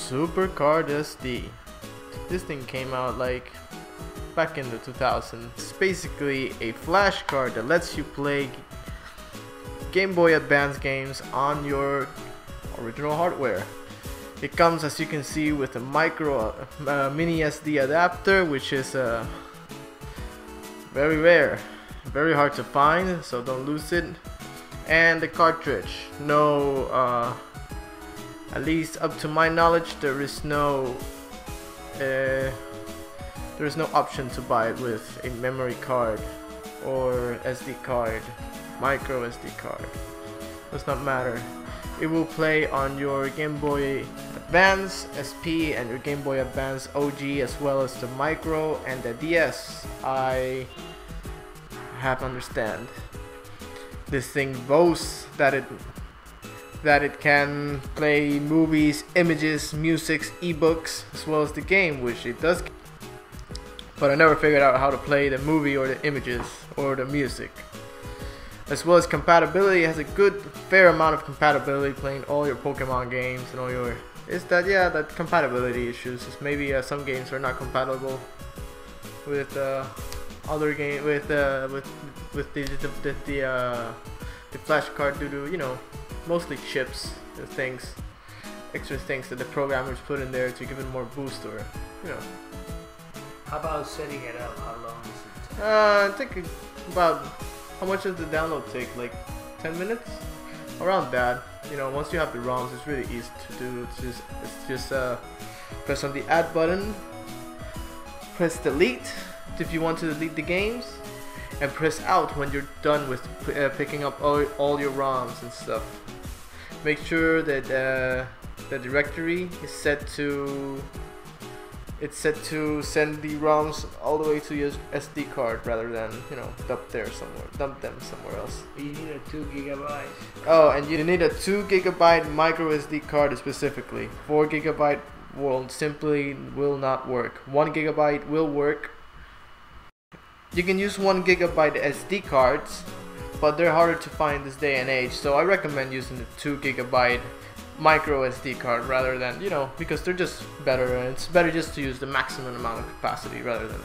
SuperCard SD. This thing came out like back in the 2000s. It's basically a flash card that lets you play Game Boy Advance games on your original hardware. It comes, as you can see, with a micro mini SD adapter, which is very rare, very hard to find, so don't lose it. And the cartridge, at least up to my knowledge, there is no option to buy it with a memory card or SD card, micro SD card. Does not matter. It will play on your Game Boy Advance SP and your Game Boy Advance OG, as well as the micro and the DS. I have to understand. This thing boasts that it can play movies, images, music, ebooks, as well as the game, which it does. But I never figured out how to play the movie or the images or the music. As well as compatibility, it has a good fair amount of compatibility playing all your Pokemon games and all your that compatibility issues. It's maybe some games are not compatible with other game with the flash card due to mostly chips, the things, extra things that the programmers put in there to give it more boost or How about setting it up? How long does it take? I think about, how much does the download take? Like 10 minutes? Around that. Once you have the ROMs, it's really easy to do. It's just press on the add button, press delete if you want to delete the games, and press out when you're done with picking up all your ROMs and stuff. Make sure that the directory is set to send the ROMs all the way to your SD card rather than dump them somewhere else. You need a 2 GB. Oh, and you need a 2 GB micro SD card specifically. 4 GB will not work. 1 GB will work. You can use 1 GB SD cards, but they're harder to find this day and age. So I recommend using the 2 GB micro SD card rather than because they're just better, and it's better just to use the maximum amount of capacity rather than